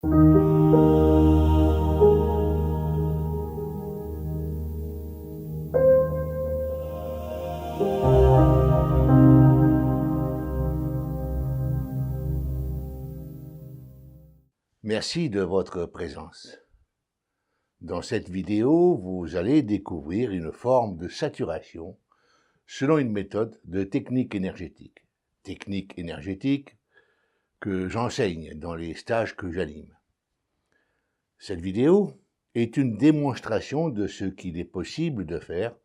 Merci de votre présence. Dans cette vidéo, vous allez découvrir une forme de saturation selon une méthode de technique énergétique. Technique énergétique que j'enseigne dans les stages que j'anime. Cette vidéo est une démonstration de ce qu'il est possible de faire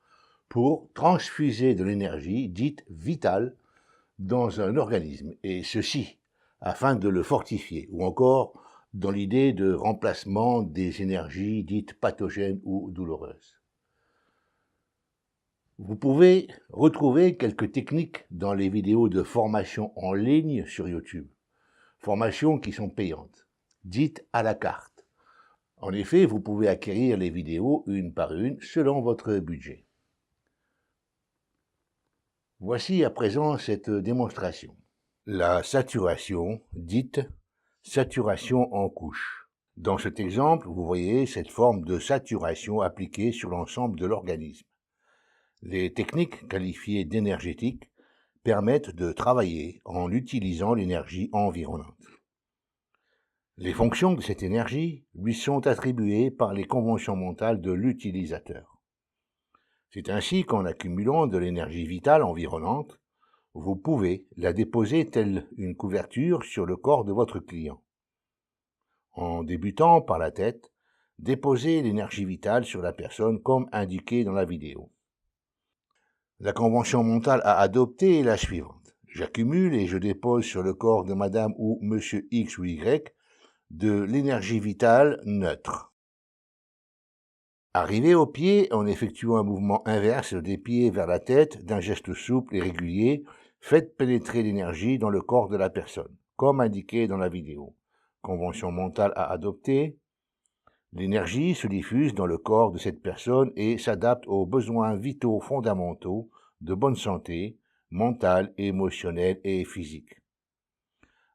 pour transfuser de l'énergie dite vitale dans un organisme, et ceci afin de le fortifier, ou encore dans l'idée de remplacement des énergies dites pathogènes ou douloureuses. Vous pouvez retrouver quelques techniques dans les vidéos de formation en ligne sur YouTube, formations qui sont payantes, dites à la carte. En effet, vous pouvez acquérir les vidéos une par une selon votre budget. Voici à présent cette démonstration. La saturation, dite saturation en couche. Dans cet exemple, vous voyez cette forme de saturation appliquée sur l'ensemble de l'organisme. Les techniques qualifiées d'énergétiques permettent de travailler en utilisant l'énergie environnante. Les fonctions de cette énergie lui sont attribuées par les conventions mentales de l'utilisateur. C'est ainsi qu'en accumulant de l'énergie vitale environnante, vous pouvez la déposer telle une couverture sur le corps de votre client. En débutant par la tête, déposez l'énergie vitale sur la personne comme indiqué dans la vidéo. La convention mentale à adopter est la suivante. J'accumule et je dépose sur le corps de Madame ou Monsieur X ou Y de l'énergie vitale neutre. Arrivé aux pieds, en effectuant un mouvement inverse des pieds vers la tête d'un geste souple et régulier, faites pénétrer l'énergie dans le corps de la personne, comme indiqué dans la vidéo. Convention mentale à adopter. L'énergie se diffuse dans le corps de cette personne et s'adapte aux besoins vitaux fondamentaux de bonne santé, mentale, émotionnelle et physique.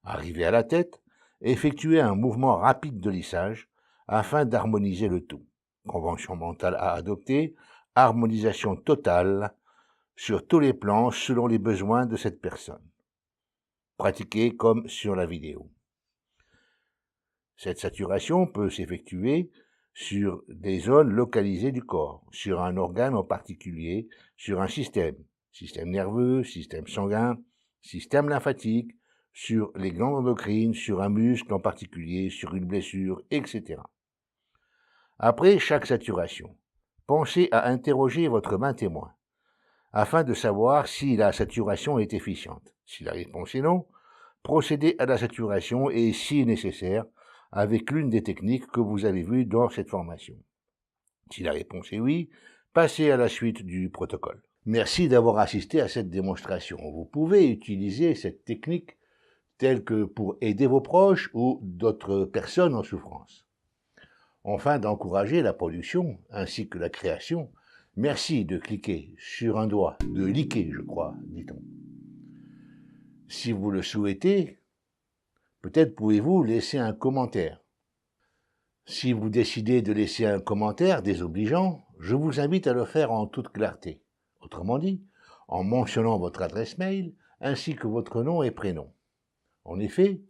Arrivé à la tête, effectuez un mouvement rapide de lissage afin d'harmoniser le tout. Convention mentale à adopter, harmonisation totale sur tous les plans selon les besoins de cette personne. Pratiquez comme sur la vidéo. Cette saturation peut s'effectuer sur des zones localisées du corps, sur un organe en particulier, sur un système nerveux, système sanguin, système lymphatique, sur les glandes endocrines, sur un muscle en particulier, sur une blessure, etc. Après chaque saturation, pensez à interroger votre main témoin, afin de savoir si la saturation est efficiente. Si la réponse est non, procédez à la saturation et, si nécessaire, avec l'une des techniques que vous avez vues dans cette formation. Si la réponse est oui, passez à la suite du protocole. Merci d'avoir assisté à cette démonstration. Vous pouvez utiliser cette technique telle que pour aider vos proches ou d'autres personnes en souffrance. Afin d'encourager la production ainsi que la création, merci de cliquer sur un doigt, de liker, je crois, dit-on. Si vous le souhaitez, peut-être pouvez-vous laisser un commentaire. Si vous décidez de laisser un commentaire désobligeant, je vous invite à le faire en toute clarté. Autrement dit, en mentionnant votre adresse mail ainsi que votre nom et prénom. En effet,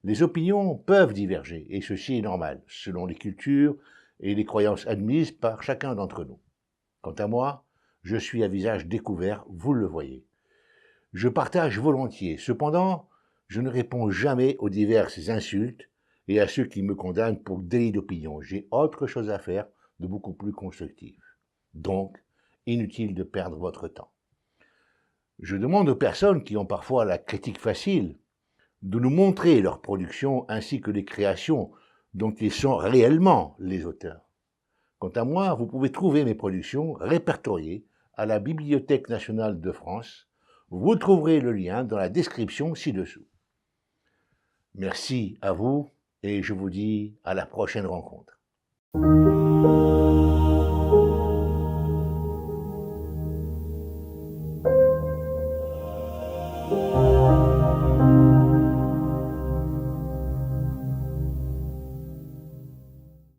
les opinions peuvent diverger, et ceci est normal, selon les cultures et les croyances admises par chacun d'entre nous. Quant à moi, je suis à visage découvert, vous le voyez. Je partage volontiers, cependant, je ne réponds jamais aux diverses insultes et à ceux qui me condamnent pour délit d'opinion. J'ai autre chose à faire de beaucoup plus constructif. Donc, inutile de perdre votre temps. Je demande aux personnes qui ont parfois la critique facile de nous montrer leurs productions ainsi que les créations dont ils sont réellement les auteurs. Quant à moi, vous pouvez trouver mes productions répertoriées à la Bibliothèque nationale de France. Vous trouverez le lien dans la description ci-dessous. Merci à vous et je vous dis à la prochaine rencontre.